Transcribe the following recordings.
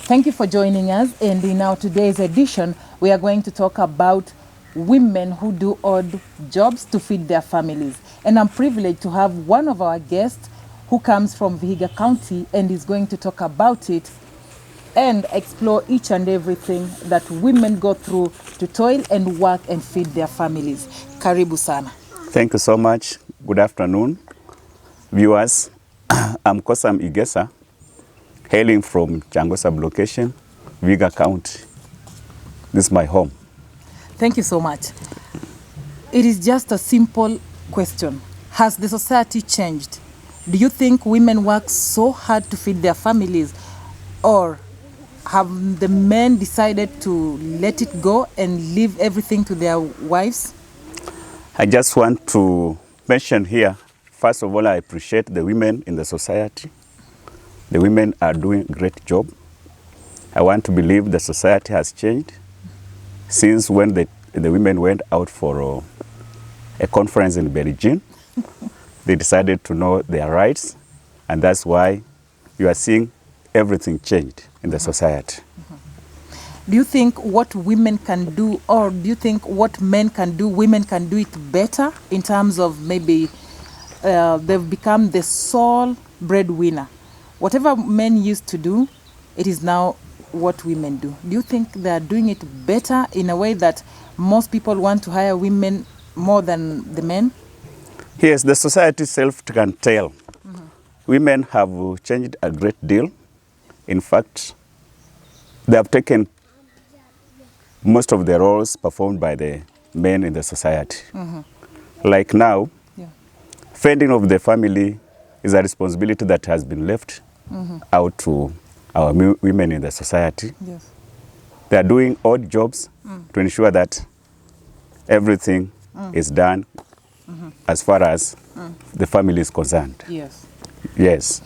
Thank you for joining us, and in our today's edition, we are going to talk about women who do odd jobs to feed their families. And I'm privileged to have one of our guests who comes from Vihiga County and is going to talk about it and explore each and everything that women go through to toil and work and feed their families. Karibu sana. Thank you so much. Good afternoon, viewers. I'm Kosam Igesa, hailing from Chango sublocation, Vihiga County. This is my home. Thank you so much. It is just a simple question. Has the society changed? Do you think women work so hard to feed their families, or have the men decided to let it go and leave everything to their wives? I just want to mention here, first of all, I appreciate the women in the society. The women are doing a great job. I want to believe the society has changed since when the women went out for a conference in Beijing. They decided to know their rights, and that's why you are seeing everything changed in the society. Do you think what women can do, or do you think what men can do, women can do it better in terms of maybe they've become the sole breadwinner? Whatever men used to do, it is now what women do. Do you think they are doing it better in a way that most people want to hire women more than the men? Yes, the society itself can tell. Women have changed a great deal. In fact, they have taken most of the roles performed by the men in the society. Like now, feeding of the family is a responsibility that has been left out to our women in the society. Yes. They are doing odd jobs to ensure that everything is done as far as the family is concerned. Yes. Yes.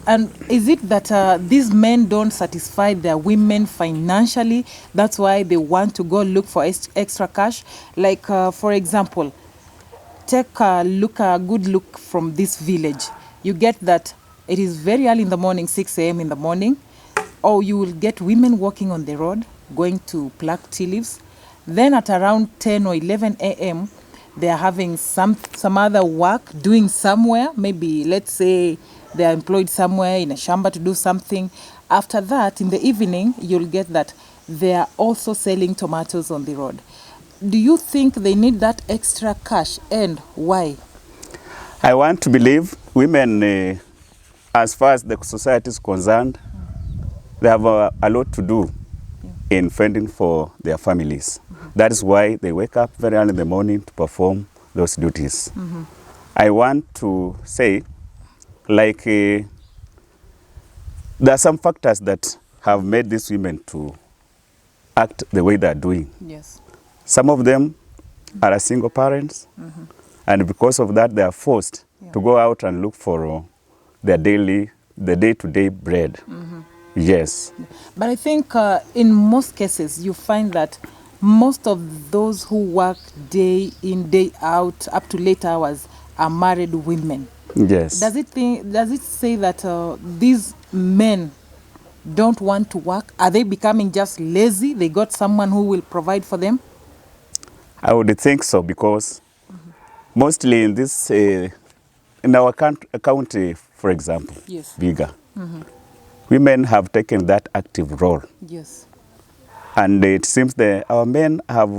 And is it that these men don't satisfy their women financially? That's why they want to go look for extra cash? Like, for example, take a good look from this village. You get that it is very early in the morning, 6 a.m. in the morning, or you will get women walking on the road, going to pluck tea leaves. Then at around 10 or 11 a.m., they are having some other work, doing somewhere. Maybe, let's say, they are employed somewhere in a shamba to do something. After that, in the evening, you'll get that they are also selling tomatoes on the road. Do you think they need that extra cash, and why? I want to believe women, as far as the society is concerned, they have a lot to do in fending for their families. That is why they wake up very early in the morning to perform those duties. I want to say, like, there are some factors that have made these women to act the way they are doing. Yes. Some of them are single parents, and because of that, they are forced to go out and look for the day-to-day bread. Yes. But I think in most cases, you find that most of those who work day in, day out, up to late hours, are married women. Yes. Does it say that these men don't want to work? Are they becoming just lazy? They got someone who will provide for them? I would think so, because mostly in this, in our county, for example, Yes. Vihiga, women have taken that active role. Yes. And it seems that our men have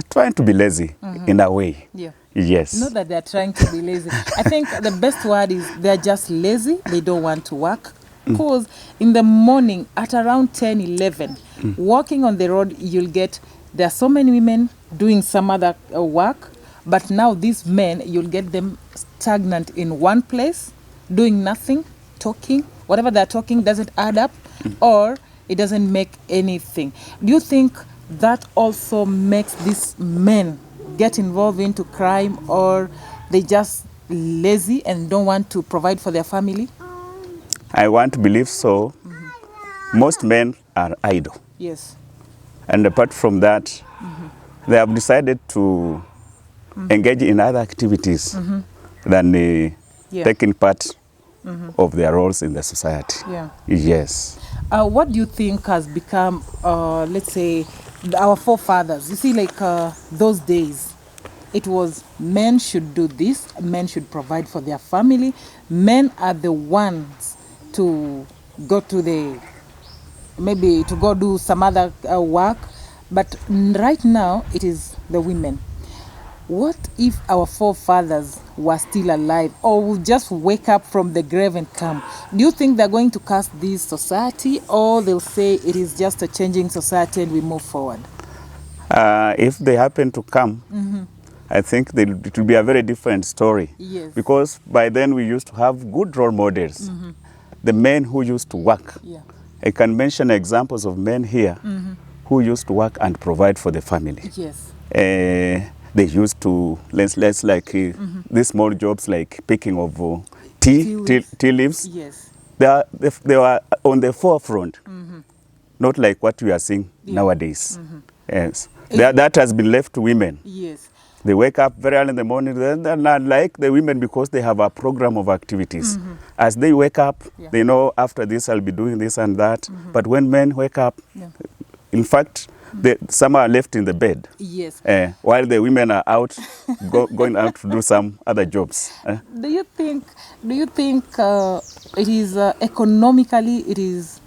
trying to be lazy in a way. Yeah. Yes. Not that they're trying to be lazy. I think the best word is they're just lazy. They don't want to work. Because in the morning at around 10, 11, walking on the road, you'll get, there are so many women doing some other work. But now these men, you'll get them stagnant in one place, doing nothing, talking. Whatever they're talking doesn't add up, or it doesn't make anything. Do you think that also makes these men get involved into crime, or they just lazy and don't want to provide for their family? I want to believe so. Most men are idle. Yes. And apart from that, they have decided to engage in other activities than taking part of their roles in the society. Yeah. Yes. What do you think has become, let's say, our forefathers? You see, like those days, it was men should do this, men should provide for their family, men are the ones to go to the, maybe to go do some other work, but right now it is the women. What if our forefathers were still alive or would just wake up from the grave and come? Do you think they're going to curse this society, or they'll say it is just a changing society and we move forward? If they happen to come, I think it will be a very different story. Yes. Because by then we used to have good role models. The men who used to work. Yeah. I can mention examples of men here who used to work and provide for the family. Yes. They used to, let's like these small jobs like picking of tea leaves. Yes. They were on the forefront, not like what we are seeing nowadays. Yes. That has been left to women. Yes. They wake up very early in the morning. They're not like the women because they have a program of activities. As they wake up, they know after this I'll be doing this and that. But when men wake up, in fact, some are left in the bed. Yes. While the women are out, going out to do some other jobs. Do you think it is economically, it is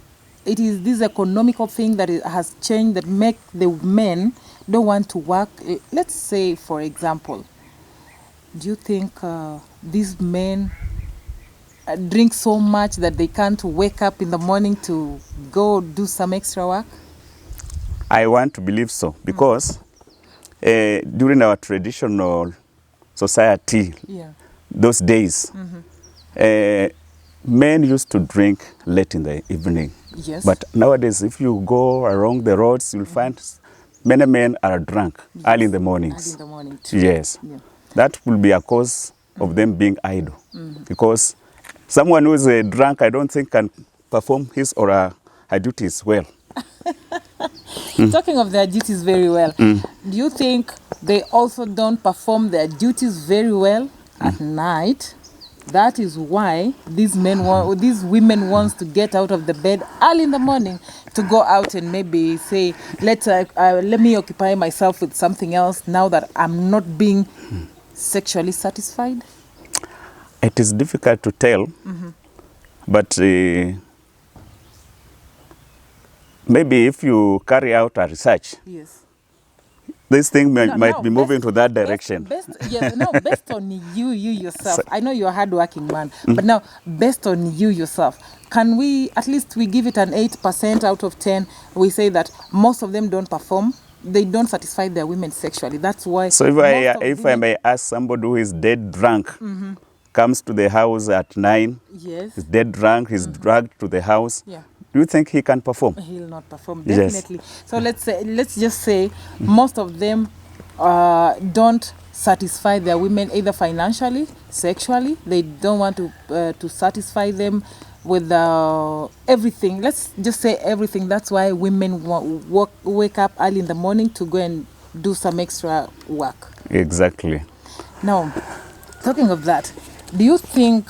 this economical thing that it has changed that make the men don't want to work? Let's say, for example, do you think these men drink so much that they can't wake up in the morning to go do some extra work? I want to believe so, because during our traditional society, those days, men used to drink late in the evening. Yes. But nowadays, if you go along the roads, you'll find many men are drunk early in the mornings. Early in the morning too. Yes. Yeah. That will be a cause of them being idle. Because someone who is drunk, I don't think can perform his or her duties well. Talking of their duties very well, do you think they also don't perform their duties very well at night? That is why these women wants to get out of the bed early in the morning to go out and maybe say, let me occupy myself with something else now that I'm not being sexually satisfied. It is difficult to tell, but maybe if you carry out a research, yes, this thing might be moving to that direction. Based on you yourself. I know you're a hardworking man, but now based on you yourself, can we at least give it an 8% out of 10? We say that most of them don't perform. They don't satisfy their women sexually. That's why. So if I may ask somebody who is dead drunk, comes to the house at 9, yes, is dead drunk, he's dragged to the house. Yeah. Do you think he can perform? He'll not perform, Yes. definitely. So let's just say most of them don't satisfy their women either financially, sexually. They don't want to satisfy them with everything. Let's just say everything. That's why women wake up early in the morning to go and do some extra work. Exactly. Now, talking of that, do you think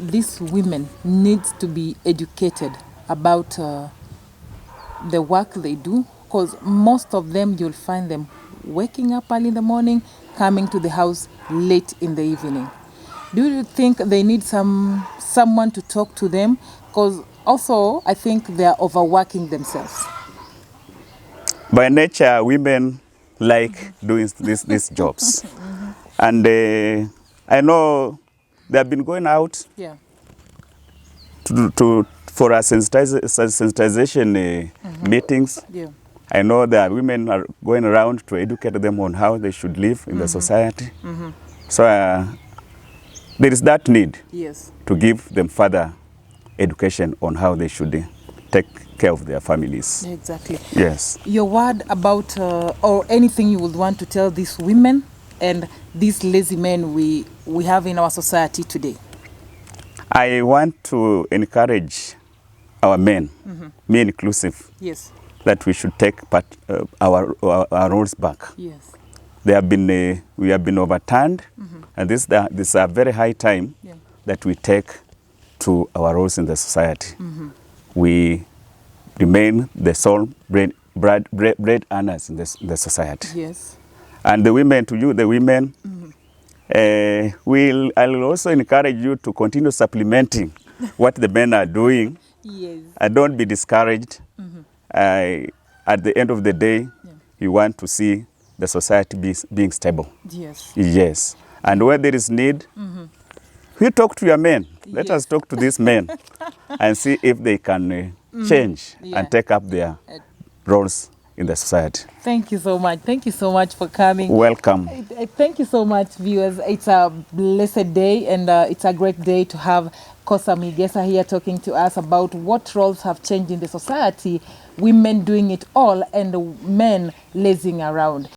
these women need to be educated about the work they do? Because most of them, you'll find them waking up early in the morning, coming to the house late in the evening. Do you think they need someone to talk to them? Because also, I think they're overworking themselves. By nature, women like doing these jobs. And I know they have been going out for our sensitization meetings. Yeah. I know that women are going around to educate them on how they should live in the society. So there is that need to give them further education on how they should take care of their families. Exactly. Yes. Your word about, or anything you would want to tell these women and these lazy men we have in our society today? I want to encourage our men, me inclusive, Yes. that we should take our roles back. Yes. We have been overturned, and this is a very high time that we take to our roles in the society. we remain the sole bread earners in the society. Yes. And the women, to you, the women, I'll also encourage you to continue supplementing what the men are doing. Yes. And don't be discouraged. At the end of the day, you want to see the society being stable. Yes. Yes. And where there is need, you talk to your men. Let Yes. us talk to these men and see if they can change and take up their roles in the society. Thank you so much. Thank you so much for coming. Welcome. Thank you so much, viewers. It's a blessed day, and it's a great day to have Kosa Migesa here talking to us about what roles have changed in the society, women doing it all and men lazing around.